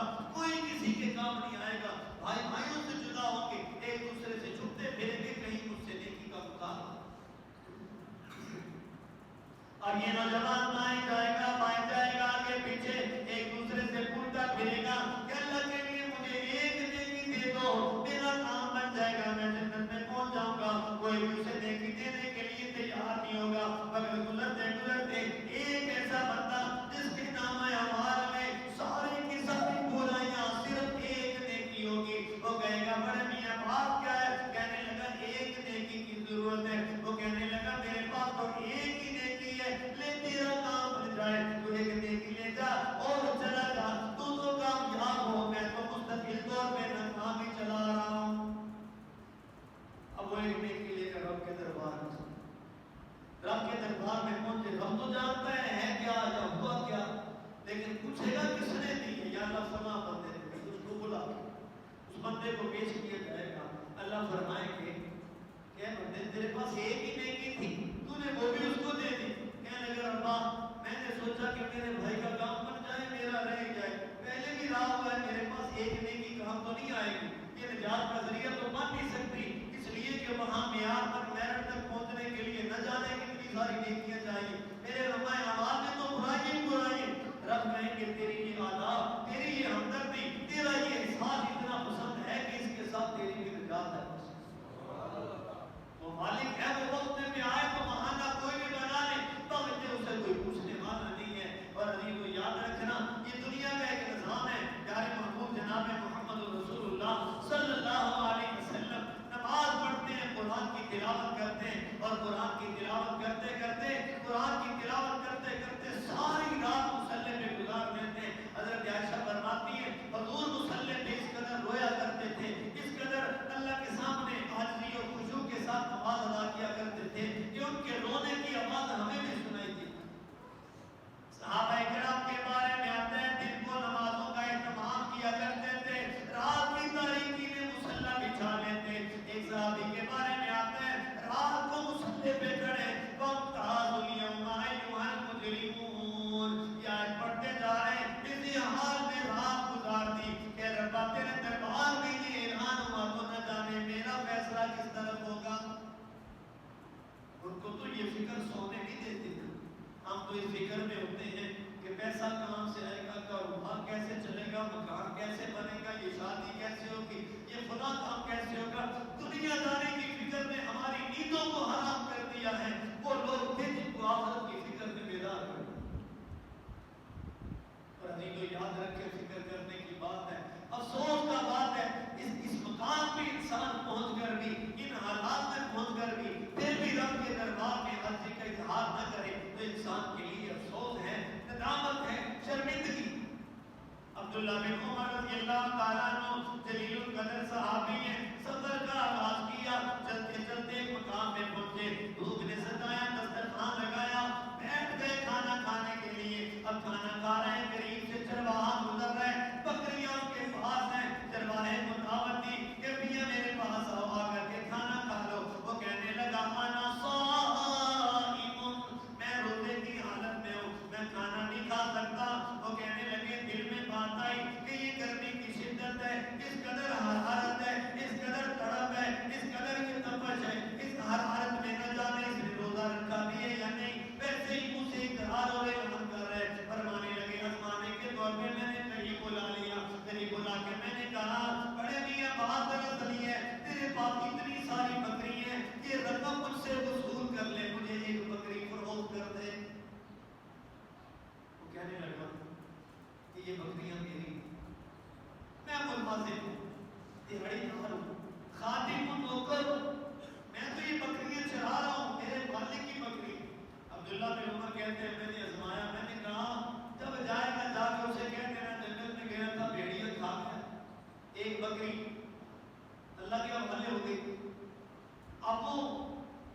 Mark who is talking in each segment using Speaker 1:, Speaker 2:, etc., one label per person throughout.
Speaker 1: گا، کوئی کسی کے کام نہیں آئے گا، بھائی بھائیوں سے جدا ہوں گے، ایک دوسرے سے چھپتے پھریں گے، کہیں مجھ سے نیکی کا مقابلہ۔ اب یہ نوجوان بائیں جائے گا آگے پیچھے، ایک دوسرے سے پھولتا پھرے گا کہ اللہ کے لیے مجھے ایک نیکی دے دو، میرا کام بن جائے گا، میں جنت میں پہنچ جاؤں گا۔ کوئی بھی اسے نیکی دینے کے لیے تیار نہیں ہوگا، مگر گزرتے گزرتے ایک ایسا بندہ جس کے نام اعمال میں ساری کی ساری برائیاں صرف ایک نیکی ہوگی، وہ کہے گا بڑے میاں بات کیا ہے؟ کہنے لگا ایک نیکی کی ضرورت ہے۔ وہ کہنے لگا میرے پاس تو ایک ہی نیکی ہے، لے تیرا کام بن جائے، تو ایک نیکی لے جا اور چلا جا، تو کامیاب ہو، میں تو مستقل طور پہ ناکامی چلا رہا ہوں۔ اب وہ ایک نیکی لے کر رب کے دربار میں رب کے دربار میں پہنچے، ہم تو جانتے ہیں کیا یا ہوا کیا، لیکن پوچھے گا کس نے دی ہے؟ یا اللہ فلاں بندے نے دی، اس کو بلا کے اس بندے کو پیش کیا جائے گا۔ اللہ فرمائے کہ کیا بندے تیرے پاس ایک ہی نیکی تھی، تو نے وہ بھی اس کو دے دی؟ کہنے لگا ربا میں نے سوچا کہ میرے بھائی کا کام بن جائے، میرا رہ جائے، پہلے بھی رہا ہوا ہے، میرے پاس ایک نیکی کام تو نہیں آئے گی، یہ نجات کا ذریعہ تو بن نہیں سکتی، اس لیے کہ وہاں معیار تک میرٹ تک پہنچنے کے لیے نہ جانے کتنی ساری نیکیاں چاہیے، میرے رب اعمال میں تو برائی برائی۔ رب کہیں کہ تیری یہ آداب، تیری یہ ہمدردی، تیرا یہ احساس اتنا پسند ہے کہ اس کے ساتھ تیری بھی نجات ہے۔ وہ مالک ہے، وہ وقت میں آئے تو بہانہ کوئی بھی بنا لے، بلکہ اسے کوئی پوچھنے والا نہیں ہے۔ اور عزیز کو یاد رکھنا یہ دنیا کا ایک نظام ہے، پیارے محبوب جناب محمد رسول اللہ صلی اللہ علیہ وسلم نماز پڑھتے ہیں، قرآن کی تلاوت کرتے ہیں، اور قرآن کی تلاوت کرتے کرتے ساری رات مصلی پہ گزار دیتے ہیں۔ حضرت عائشہ فرماتی ہے حضور مصلی پہ اس قدر رویا کرتے تھے، اس قدر اللہ کے سامنے عاجزی اور خشوع کے ساتھ نماز ادا کیا کرتے تھے کہ ان کے رونے کی آواز ہمیں بھی سنائی دی۔ صحابہ کرام کے بارے میں آتے ہیں دن کو نمازوں کا اہتمام کیا کرتے تھے، رات کی تاریکی میں مصلی بچھا لیتے۔ ایک صحابی کے بارے میں آتے ہیں رات کو مصلی پہ کھڑے، وَامْتَازُوا الْيَوْمَ أَيُّهَا الْمُجْرِمُونَ، یہ آیت پڑھتے جا رہے ہیں، اسی حال میں رات گزار دی کہ ربا تیرے دربار میں یہ اعلان ہوا تو نہ جانے میرا فیصلہ کس طرف ہوگا۔ ان کو تو یہ فکر سونے نہیں دیتی تھی، ہم تو اس فکر میں ہوتے ہیں کہ پیسہ کہاں سے آئے گا، کاروبار کیسے چلے گا، مکان کیسے بنے گا، یہ شادی کیسے ہوگی، یہ فلاں کام کیسے ہوگا۔ دنیا داری کی فکر میں ہماری نیندوں کو حرام کر دیا ہے۔ وہ لوگ تھے جن کو آخرت کی فکر میں بیدار کر دیا۔ اور نہیں تو یاد رکھے فکر کرنے کی بات ہے، افسوس کا بات ہے، اس مقام پہ انسان پہنچ کر بھی، ان حالات میں پہنچ کر بھی پھر بھی رب کے دربار میں عرضی کا اظہار نہ کرے تو انسان کے لیے افسوس ہے، ندامت ہے، شرمندگی۔ عبداللہ بن عمر رضی اللہ تعالیٰ عنہ جلیل القدر صحابی ہیں، سفر کا آغاز کیا، چلتے چلتے ایک مقام میں پہنچے، دھوپ نے سجایا، دسترخوان لگایا، بیٹھ گئے کھانا کھانے کے لیے۔ اب کھانا کھا رہے ہیں، قریب سے چرواہا گزر رہے ہیں، بکریاں اس کے پاس ہیں، چرواہے کو دعوت دی کہ بھیا میرے پاس آؤ، آ کر کے کھانا کھا لو۔ وہ کہنے لگا انا صائم، میں روزے کی حالت میں ہوں، میں کھانا نہیں کھا سکتا۔ وہ کہنے لگے دل میں بات آئی کہ یہ گرمی کی شدت ہے، اس قدر حرارت ہے، اس قدر تڑپ ہے، اس قدر یہ تپش ہے، اس حرارت میں نہ جانے اس نے روزہ رکھا بھی ہے یا نہیں، ویسے ہی منہ سے اقرار اور اعلان کر رہے، فرمانے لگے آزمانے کے طور پہ میں نے قریب بلا لیا، قریب بلا کے میں نے کہا بڑے میاں بات دراصل ہے، تیرے پاس اتنی ساری بکری ہیں، یہ رقم مجھ سے وصول کر لے، مجھے ایک بکری فروخت کر دے۔ وہ کہنے لگا کہ یہ بکریاں میری، میں منفذل ہوں، دہاڑی دار ہوں، خادم ہوں، نوکر ہوں، میں تو یہ بکریاں چرا رہا ہوں، میرے مالک کی بکری۔ عبداللہ بن عمر کہتے ہیں میں نے آزمایا، میں نے کہا جب جائے گا جا کے اسے کہہ دینا جنگل میں گیا تھا بھیڑیا کھا گیا ایک بکری، اللہ کے حوالے ہو گئی۔ اب وہ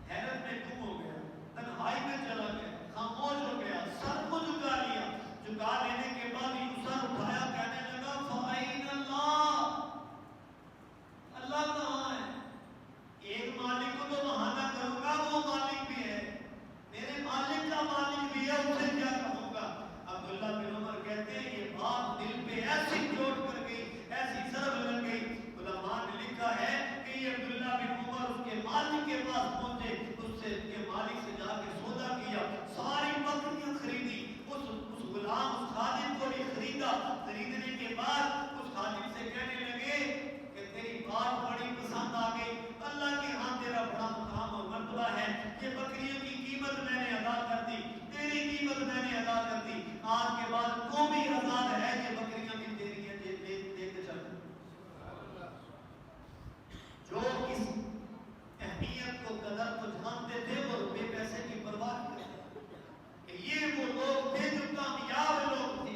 Speaker 1: حیرت میں گم ہو گیا، تنہائی میں چلا گیا، خاموش ہو گیا، سر کو جھکا لیا، جھکا لینے کے بعد یہ سر اٹھایا، کہنے لگا فَأَيْنَ اللَّهُ، اللہ کہاں ہے؟ ایک مالک کو تو بہانہ کروں گا، وہ مالک بھی ہے، میرے مالک کا مالک بھی ہے، اسے کیا کہوں گا؟ فیصلہ کیا، ساری بکریاں خریدی، اس غلام اس خادم کو بھی خریدا، خریدنے کے بعد اس خادم سے کہنے لگے کہ تیری بات بڑی پسند آ گئی، اللہ کے ہاں تیرا بڑا مقام اور مرتبہ ہے، یہ بکریوں کی قیمت میں نے ادا کر دی، تیری قیمت میں نے ادا کر دی، آج کے بعد 2000 ہے یہ بکریاں بھی تیری ہیں، دے کے چل۔ جو اس اہمیت کو قدر کو جانتے تھے وہ روپے پیسے کی پرواہ نہیں کرتے، کہ یہ وہ لوگ تھے جو کامیاب لوگ تھے،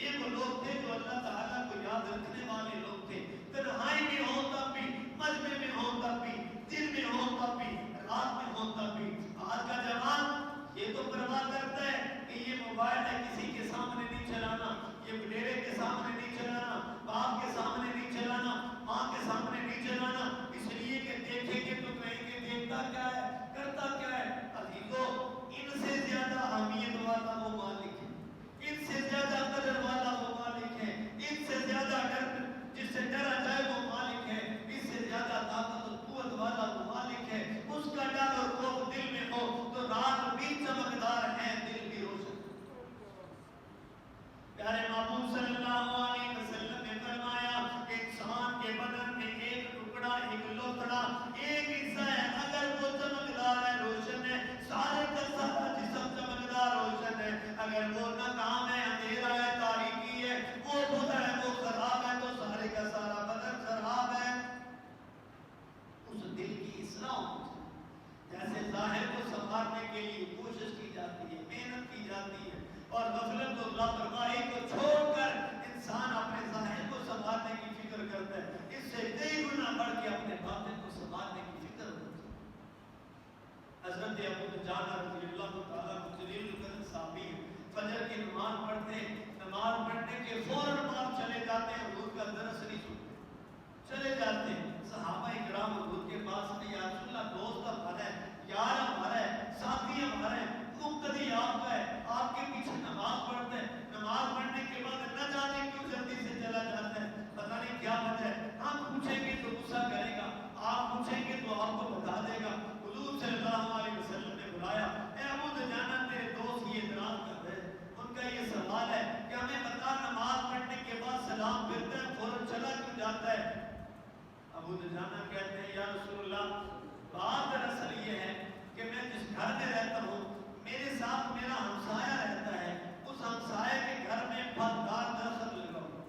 Speaker 1: یہ وہ لوگ تھے جو اللہ تعالیٰ کو یاد رکھنے والے لوگ تھے، تنہائی میں ہوں تب بھی، مجمع میں ہوں تب بھی، دن میں ہوں تب بھی، رات میں ہوں تب بھی۔ آج کا جوان یہ تو پرواہ کرتا ہے کہ یہ موبائل ہے کسی کے سامنے نہیں چلانا، یہ ڈیرے کے سامنے نہیں چلانا، باپ کے سامنے نہیں چلانا، ماں کے سامنے نہیں چلانا، اس لیے کہ دیکھیں گے تو کہیں گے دیکھتا کیا ہے، کرتا کیا ہے۔ عزیزو، ان سے زیادہ اہمیت والا وہ مالک ہے، ان سے زیادہ قدر والا وہ مالک ہے، ان سے زیادہ ڈر جس سے ڈرا جائے وہ مالک ہے، اس سے زیادہ طاقت اور قوت والا وہ مالک ہے۔ اس کا ڈر اور خوف دل میں ہو تو رات بھی چمکدار ہے، دل بھی روشن۔ پیارے محبوب صلی اللہ علیہ وسلم نے فرمایا کہ انسان کے بدن میں ایک ٹکڑا، ایک لوتھڑا، ایک حصہ ہے، اگر وہ چمکدار ہے، روشن ہے، سارے کا سارا جسم چمکدار روشن ہے، اگر وہ ناکام ہے، اندھیرا ہے، تاریکی ہے، وہ بُرا ہے، وہ خراب ہے، تو سارے کا سارا بدن خراب ہے۔ اس دل کی اصلاح ہوتی ہے، جیسے ظاہر کو سنوارنے کے لیے کوشش کی جاتی ہے، محنت کی جاتی ہے، اور غفلت اور لاپرواہی کو چھوڑ کر انسان اپنے ظاہر کو سنوارنے کی فکر کرتا ہے، اس سے کئی گنا بڑھ کے اپنے باطن کو سنوارنے کی فکر ہوتی ہے۔ حضرت ابو دجانہ رضی اللہ تعالیٰ جلیل القدر صحابی فجر کی نماز پڑھتے ہیں، نماز پڑھنے کے فوراً بعد چلے جاتے ہیں، حضور کا درس نہیں سنتے، چلے جاتے ہیں۔ صحابہ اکرام حضور کے پاس میں، یا رسول اللہ، دوست ہمارا ہے، یار ہمارا ہے، ساتھی ہمارا ہے، مقتدی آپ کا ہے، آپ کے پیچھے نماز پڑھتے ہیں، نماز پڑھنے کے بعد نہ جانے کیوں جلدی سے چلا جاتا ہے، پتہ نہیں کیا وجہ ہے، ہم پوچھیں گے تو غصہ کرے گا، آپ پوچھیں گے تو آپ کو بتا دے گا۔ حضور صلی اللہ علیہ وسلم نے بلایا، اے ابو دجانہ، تیرے دوست یہ اعتراض کر رہے ہیں، ان کا یہ سوال ہے کہ ہمیں بتا، نماز پڑھنے کے بعد سلام پھرتا ہے، فوراً چلا کیوں جاتا ہے؟ ابو دجانہ کہتے ہیں، یا رسول اللہ، بات دراصل یہ ہے کہ میں جس گھر میں رہتا ہوں، میرے ساتھ میرا ہمسایہ رہتا ہے، اس ہمسایہ کے گھر میں پھلدار درخت لگا ہوا ہے،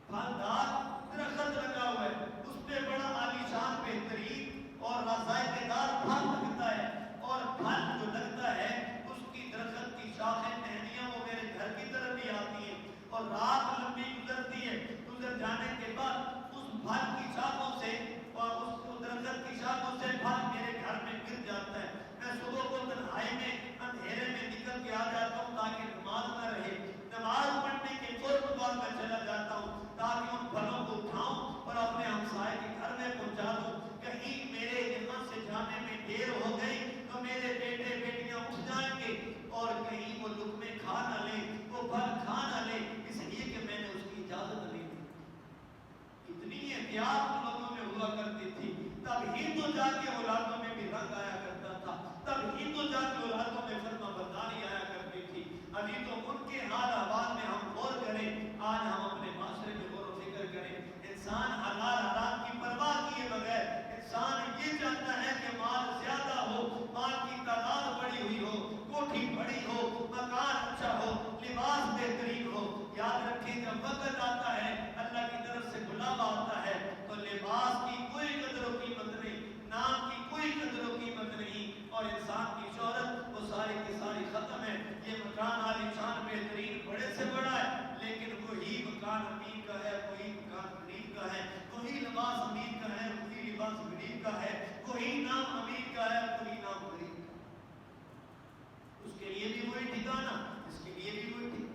Speaker 1: پھلدار درخت لگا ہوا ہے، اس پہ بڑا عالیشان بہترین اور ذائقے دار پھل لگتا ہے، اور پھل جو لگتا ہے اس کی درخت کی شاخیں ٹہنیاں وہ میرے گھر کی طرف بھی آتی ہیں، اور رات لمبی گزرتی ہے، گزر جانے کے بعد اس پھل کی شاخوں سے اور اس درخت کی شاخوں سے پھل میرے گھر میں گر جاتا ہے، میں صبح کو تنہائی میں اندھیرے میں نکل کے آ جاتا ہوں تاکہ نماز نہ رہے، نماز پڑھنے کے فوراً بعد میں چلا جاتا ہوں تاکہ ان پھلوں کو اٹھاؤں اور اپنے ہمسائے کے گھر میں پہنچا دوں، کہیں میرے یہاں سے جانے میں دیر ہو گئی تو میرے بیٹے بیٹیاں اٹھ جائیں گے اور کہیں وہ لقمے کھا نہ لیں، وہ پھل کھا نہ لیں، اس لیے کہ میں نے اس کی اجازت نہیں دی۔ اتنی احتیاط لوگوں میں ہوا کرتی تھی، تب ہی تو جا کے اولادوں میں بھی رنگ آیا کرتا تھا، تب ہی تو جا کے اولادوں میں فرما برداری آیا کرتی تھی۔ ابھی تو ان کے حال احوال میں ہم غور کریں، آج ہم اپنے معاشرے میں غور و فکر کریں، انسان حلال حرام کی پرواہ کیے بغیر، انسان یہ چاہتا ہے کہ مال زیادہ ہو، مال کی تعداد بڑی ہوئی ہو، کوٹھی بڑی ہو، مکان اچھا ہو، لباس بہترین ہو۔ یاد رکھیں، جب وقت آتا ہے، اللہ کی طرف سے بلاوا آتا ہے، تو لباس کی کوئی قدر و قیمت نہیں، نام کی کوئی قدر و قیمت نہیں، اور انسان کی شہرت وہ ساری کی ساری ختم ہے۔ یہ مکان عالیشان بہترین بڑے سے بڑا ہے، لیکن وہی مکان امیر کا ہے، وہی مکان غریب کا ہے، وہی لباس امیر کا ہے، وہی لباس غریب کا ہے، وہی نام امیر کا ہے، وہی نام غریب کا ہے۔ اس کے لیے بھی وہی ٹھکانہ، اس کے لیے بھی وہی ٹھکانہ۔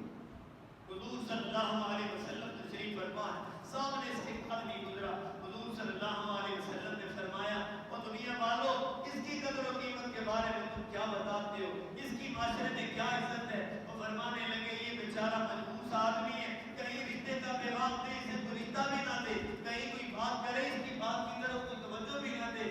Speaker 1: حضور صلی اللہ علیہ وسلم تشریف فرما ہے، سامنے سے ایک آدمی گزرا، حضور صلی اللہ علیہ وسلم نے فرمایا، اور دنیا والو، اس کی قدر و قیمت کے بارے میں تم کیا بتاتے ہو، اس کی معاشرے میں کیا عزت ہے؟ وہ فرمانے لگے، یہ بیچارہ مجبور آدمی ہے، کہیں رشتے کا پیغام دے، اسے کوئی رشتہ بھی نہ دے، کہیں کوئی بات کرے، اس کی بات کی طرف کوئی توجہ بھی نہ دے،